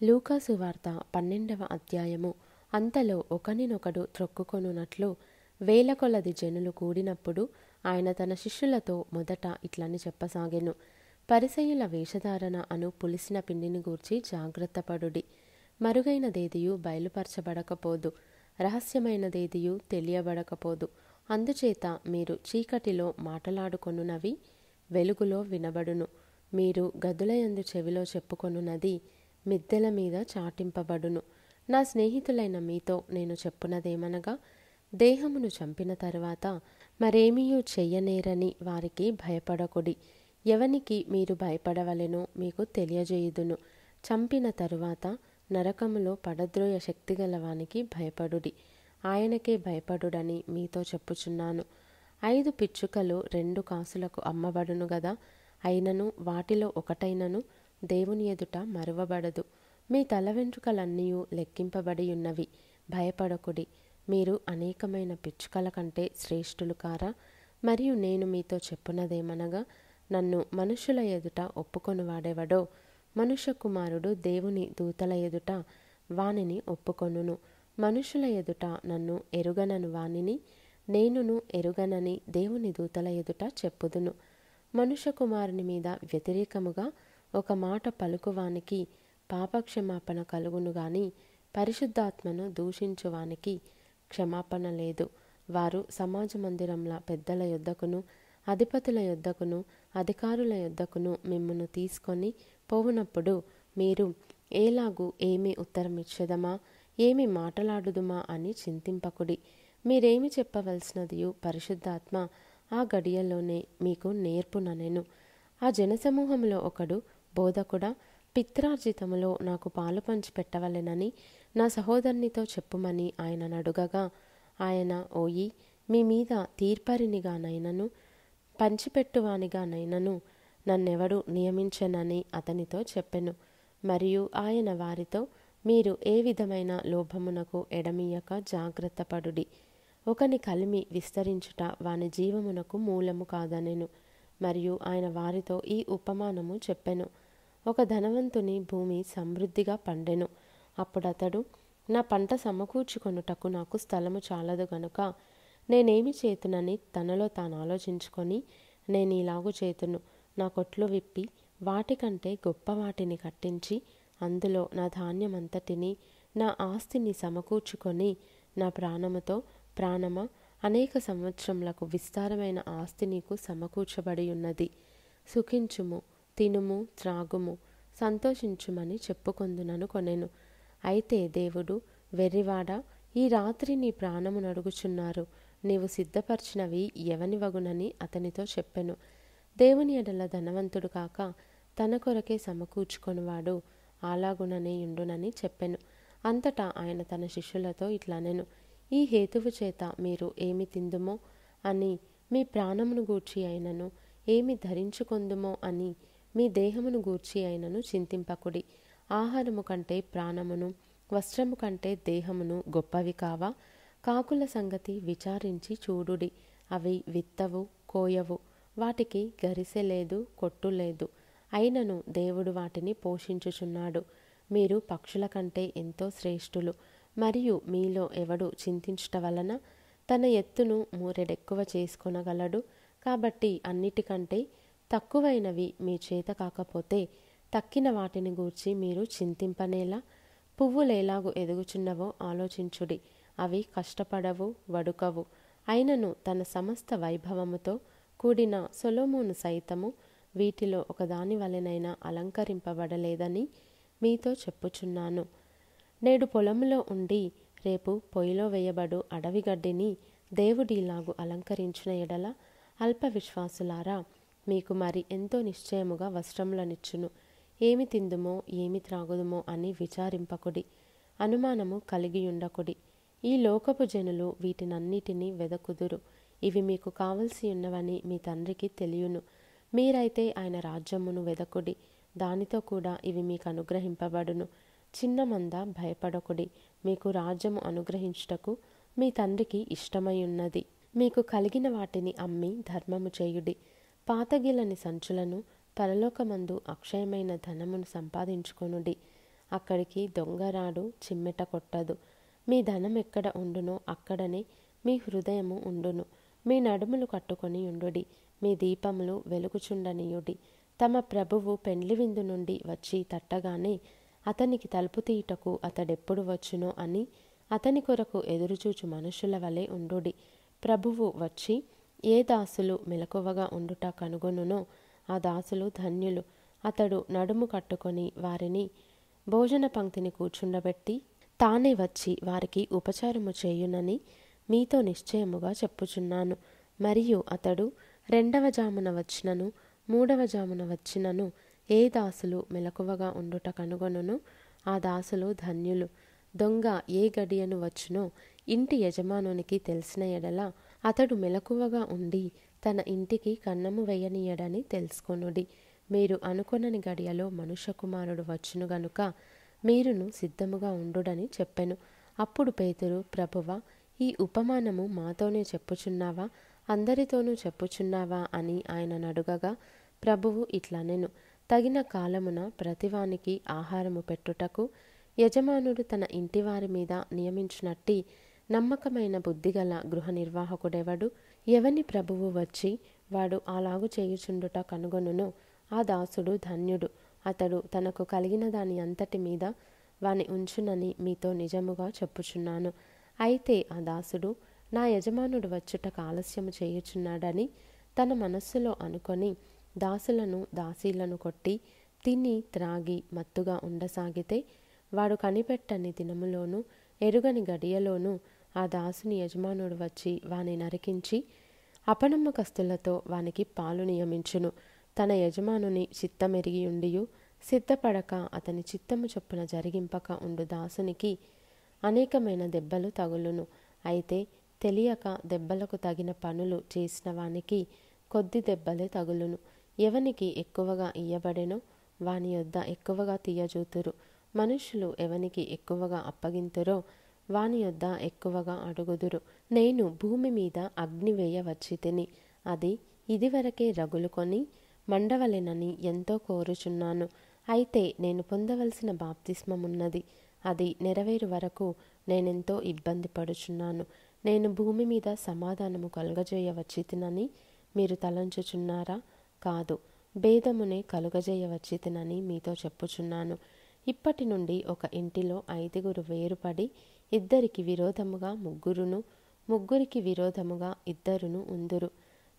లూకాసు వార్త 12వ అధ్యాయము. అంతలో ఒకనినొకడు త్రొక్కుకొనున్నట్లు వేల కొలది జనులు కూడినప్పుడు ఆయన తన శిష్యులతో మొదట ఇట్లని చెప్పసాగెను. పరిసయ్యుల వేషధారణ అను పులిసిన పిండిని గూర్చి జాగ్రత్తపడుడి. మరుగైనదేదియు బయలుపరచబడకపోదు, రహస్యమైనదేదియు తెలియబడకపోదు. అందుచేత మీరు చీకటిలో మాటలాడుకొనున్నవి వెలుగులో వినబడును. మీరు గదులయందు చెవిలో చెప్పుకొనున్నది మిద్దెల మీద చాటింపబడును. నా స్నేహితులైన మీతో నేను చెప్పునదేమనగా, దేహమును చంపిన తరువాత మరేమీయూ చెయ్యనేరని వారికి భయపడకుడి. ఎవనికి మీరు భయపడవలెనో మీకు తెలియజేయుదును. చంపిన తరువాత నరకములో పడద్రోయ శక్తిగల వానికి భయపడుడి. ఆయనకే భయపడుడని మీతో చెప్పుచున్నాను. 5 పిచ్చుకలు 2 కాసులకు అమ్మబడును గదా, అయినను వాటిలో ఒకటైనను దేవుని ఎదుట మరువబడదు. మీ తల వెంట్రుకలన్నీయూ లెక్కింపబడి ఉన్నవి. భయపడకుడి. మీరు అనేకమైన పిచ్చుకల కంటే శ్రేష్ఠులు కారా? మరియు నేను మీతో చెప్పునదేమనగా, నన్ను మనుషుల ఎదుట ఒప్పుకొనువాడెవడో మనుష్య కుమారుడు దేవుని దూతల ఎదుట వానిని ఒప్పుకొనును. మనుషుల ఎదుట నన్ను ఎరుగనను వానిని నేనును ఎరుగనని దేవుని దూతల ఎదుట చెప్పుదును. మనుష్య కుమారుని మీద వ్యతిరేకముగా ఒక మాట పలుకువానికి పాపక్షమాపణ కలుగును గాని పరిశుద్ధాత్మను దూషించువానికి క్షమాపణ లేదు. వారు సమాజ మందిరంల పెద్దల యొద్దకును అధిపతుల యొద్దకును అధికారుల యొద్దకును మిమ్మును తీసుకొని పోవునప్పుడు మీరు ఏలాగు ఏమి ఉత్తరమిచ్చెదమా, ఏమి మాటలాడుదుమా అని చింతింపకుడి. మీరేమి చెప్పవలసినదియు పరిశుద్ధాత్మ ఆ గడియల్లోనే మీకు నేర్పుననెను. ఆ జనసమూహంలో ఒకడు, బోధకుడా, పిత్రార్జితములో నాకు పాలు పంచి పెట్టవలెనని నా సహోదరునితో చెప్పుమని ఆయన నడుగగా, ఆయన, ఓయి, మీ మీద తీర్పరినిగానైనను పంచిపెట్టువానిగానైనను నన్నెవడు నియమించెనని అతనితో చెప్పెను. మరియు ఆయన వారితో, మీరు ఏ విధమైన లోభమునకు ఎడమియక జాగ్రత్తపడుడి. ఒకని కలిమి విస్తరించుట వాని జీవమునకు మూలము కాదనెను. మరియు ఆయన వారితో ఈ ఉపమానము చెప్పెను. ఒక ధనవంతుని భూమి సమృద్ధిగా పండెను. అప్పుడతడు, నా పంట సమకూర్చుకొనుటకు నాకు స్థలము చాలదు గనుక నేనేమి చేతునని తనలో తాను ఆలోచించుకొని, నేనీలాగు చేతును, నా కొట్లు విప్పి వాటికంటే గొప్ప వాటిని కట్టించి అందులో నా ధాన్యమంతటిని నా ఆస్తిని సమకూర్చుకొని, నా ప్రాణముతో, ప్రాణమా, అనేక సంవత్సరములకు విస్తారమైన ఆస్తి నీకు సమకూర్చబడి ఉన్నది. సుఖించుము, తినుము, త్రాగుము, సంతోషించుమని చెప్పుకొందునను కొనెను. అయితే దేవుడు, వెర్రివాడా, ఈ రాత్రి నీ ప్రాణము నడుగుచున్నారు. నీవు సిద్ధపరిచినవి ఎవని వగునని అతనితో చెప్పెను. దేవుని ఎడల ధనవంతుడు కాక తన కొరకే సమకూర్చుకొనువాడు అలాగుననే యుండునని చెప్పెను. అంతటా ఆయన తన శిష్యులతో ఇట్లనెను, ఈ హేతువు చేత మీరు ఏమి తిందుమో అని మీ ప్రాణమును గూర్చి అయినను, ఏమి ధరించుకొందుమో అని మీ దేహమును గూర్చి అయినను చింతింపకుడి. ఆహారము కంటే ప్రాణమును, వస్త్రము కంటే దేహమును గొప్పవి కావా? కాకుల సంగతి విచారించి చూడుడి. అవి విత్తవు, కోయవు, వాటికి గరిసె లేదు, కొట్టు లేదు. అయినను దేవుడు వాటిని పోషించుచున్నాడు. మీరు పక్షుల కంటే ఎంతో శ్రేష్ఠులు. మరియు మీలో ఎవడు చింతించుట వలన తన ఎత్తును మూరెడెక్కువ చేసుకొనగలడు? కాబట్టి అన్నిటికంటే తక్కువైనవి మీ చేత కాకపోతే తక్కిన వాటిని గూర్చి మీరు చింతింపనేలా? పువ్వులేలాగు ఎదుగుచున్నవో ఆలోచించుడి. అవి కష్టపడవు, వడుకవు. అయినను తన సమస్త వైభవముతో కూడిన సొలొమోను సైతము వీటిలో ఒకదాని వలెనైనా అలంకరింపబడలేదని మీతో చెప్పుచున్నాను. నేడు పొలములో ఉండి రేపు పొయ్యిలో వేయబడు అడవి గడ్డిని దేవుడిలాగు అలంకరించిన ఎడల అల్ప విశ్వాసులారా, మీకు మరి ఎంతో నిశ్చయముగా వస్త్రములనిచ్చును. ఏమి తిందుమో, ఏమి త్రాగుదుమో అని విచారింపకుడి, అనుమానము కలిగియుండకుడి. ఈ లోకపు జనులు వీటినన్నిటినీ వెదకుదురు. ఇవి మీకు కావలసి ఉన్నవని మీ తండ్రికి తెలియను. మీరైతే ఆయన రాజ్యమును వెదకుడి, దానితో కూడా ఇవి మీకు అనుగ్రహింపబడును. చిన్న మంద, భయపడకుడి. మీకు రాజ్యము అనుగ్రహించుటకు మీ తండ్రికి ఇష్టమైయున్నది. మీకు కలిగిన వాటిని అమ్మి ధర్మము చేయుడి. పాతగిలని సంచులను, పరలోకమందు అక్షయమైన ధనమును సంపాదించుకొనుడి. అక్కడికి దొంగరాడు చిమ్మెట కొట్టదు. మీ ధనం ఎక్కడ ఉండునో అక్కడనే మీ హృదయము ఉండును. మీ నడుములు కట్టుకొని ఉండుడి, మీ దీపములు వెలుగుచుండనీయుడి. తమ ప్రభువు పెండ్లి విందు నుండి వచ్చి తట్టగానే అతనికి తలుపు తీయుటకు అతడెప్పుడు వచ్చునో అని అతని కొరకు ఎదురుచూచు మనుషుల వలె ఉండుడి. ప్రభువు వచ్చి ఏ దాసులు మెలకువగా ఉండుట కనుగొనునో ఆ దాసులు ధన్యులు. అతడు నడుము కట్టుకొని వారిని భోజన పంక్తిని కూర్చుండబెట్టి తానే వచ్చి వారికి ఉపచారము చేయునని మీతో నిశ్చయముగా చెప్పుచున్నాను. మరియు అతడు 2వ జామున వచ్చినను 3వ జామున వచ్చినను ఏ దాసులు మెలకువగా ఉండుట కనుగొనును ఆ దాసులు ధన్యులు. దొంగ ఏ గడియను వచ్చునో ఇంటి యజమానునికి తెలిసిన ఎడల అతడు మెలకువగా ఉండి తన ఇంటికి కన్నము వేయనీయడని తెలుసుకొనుడి. మీరు అనుకొనని గడియలో మనుష్య కుమారుడు వచ్చును గనుక మీరును సిద్ధముగా ఉండుడని చెప్పెను. అప్పుడు పేతురు, ప్రభువా, ఈ ఉపమానము మాతోనే చెప్పుచున్నావా, అందరితోనూ చెప్పుచున్నావా అని ఆయనను అడుగగా ప్రభువు ఇట్లనెను, తగిన కాలమున ప్రతివానికి ఆహారము పెట్టుటకు యజమానుడు తన ఇంటివారి మీద నియమించినట్టి నమ్మకమైన బుద్ధిగల గృహ నిర్వాహకుడెవడు? ఎవని ప్రభువు వచ్చి వాడు అలాగు చేయుచుండుట కనుగొనునో ఆ దాసుడు ధన్యుడు. అతడు తనకు కలిగిన దాని అంతటి మీద వాని ఉంచునని మీతో నిజముగా చెప్పుచున్నాను. అయితే ఆ దాసుడు నా యజమానుడు వచ్చుటకు ఆలస్యము చేయుచున్నాడని తన మనస్సులో అనుకొని దాసులను దాసీలను కొట్టి తిని త్రాగి మత్తుగా ఉండసాగితే వాడు కనిపెట్టని దినములోను ఎరుగని గడియలోను ఆ దాసుని యజమానుడు వచ్చి వాని నరికించి అపనమ్మకస్తులతో వానికి పాలు నియమించును. తన యజమానుని చిత్తమెరిగి ఉండియు సిద్ధపడక అతని చిత్తము చొప్పున జరిగింపక ఉండు దాసునికి అనేకమైన దెబ్బలు తగులును. అయితే తెలియక దెబ్బలకు తగిన పనులు చేసిన వానికి కొద్ది దెబ్బలే తగులును. ఎవనికి ఎక్కువగా ఇయ్యబడెనో వాని యొద్ద ఎక్కువగా తీయజూతురు. మనుష్యులు ఎవనికి ఎక్కువగా అప్పగింతురో వాని యొద్ద ఎక్కువగా అడుగుదురు. నేను భూమి మీద అగ్ని వేయ వచ్చి తిని అది ఇదివరకే రగులుకొని మండవలెనని ఎంతో కోరుచున్నాను. అయితే నేను పొందవలసిన బాప్తిస్మమున్నది, అది నెరవేరు వరకు నేనెంతో ఇబ్బంది పడుచున్నాను. నేను భూమి మీద సమాధానము కలుగజేయ వచ్చి తినని మీరు తలంచుచున్నారా? కాదు, భేదమునే కలుగజేయ వచ్చి తినని మీతో చెప్పుచున్నాను. ఇప్పటి నుండి ఒక ఇంటిలో 5 వేరుపడి ఇద్దరికి విరోధముగా ముగ్గురును, ముగ్గురికి విరోధముగా 2 ఉందురు.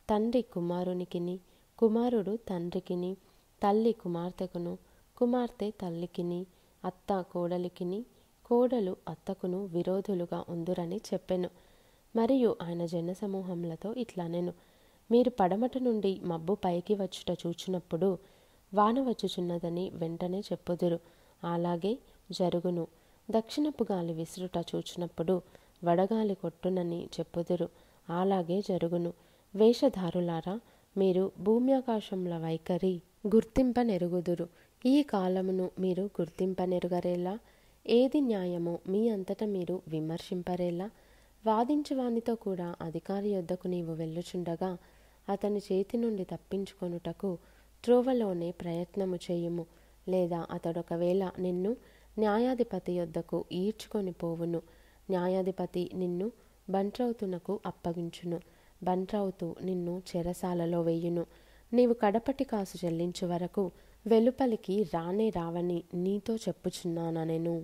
తండ్రి కుమారునికిని, కుమారుడు తండ్రికిని, తల్లి కుమార్తెకును, కుమార్తె తల్లికిని, అత్త కోడలికిని, కోడలు అత్తకును విరోధులుగా ఉందురని చెప్పెను. మరియు ఆయన జనసమూహములతో ఇట్లనెను, మీరు పడమట నుండి మబ్బు పైకి వచ్చుట చూచినప్పుడు వాన వచ్చుచున్నదని వెంటనే చెప్పుదురు. అలాగే జరుగును. దక్షిణపు గాలి విసురుట చూచినప్పుడు వడగాలి కొట్టునని చెప్పుదురు. అలాగే జరుగును. వేషధారులారా, మీరు భూమి ఆకాశముల వైఖరి గుర్తింపనెరుగుదురు. ఈ కాలమును మీరు గుర్తింపనెరుగరేలా? ఏది న్యాయమో మీ అంతటా మీరు విమర్శింపరేలా? వాదించువానితో కూడా అధికారి యొద్దకు నీవు వెళ్ళుచుండగా అతని చేతి నుండి తప్పించుకొనుటకు త్రోవలోనే ప్రయత్నము చేయుము. లేదా అతడొకవేళ నిన్ను న్యాయాధిపతి యొద్దకు ఈడ్చుకొని పోవును. న్యాయాధిపతి నిన్ను బంట్రౌతునకు అప్పగించును. బంట్రౌతు నిన్ను చెరసాలలో వేయును. నీవు కడపటి కాసు చెల్లించు వరకు వెలుపలికి రానే రావని నీతో చెప్పుచున్నానా నేను?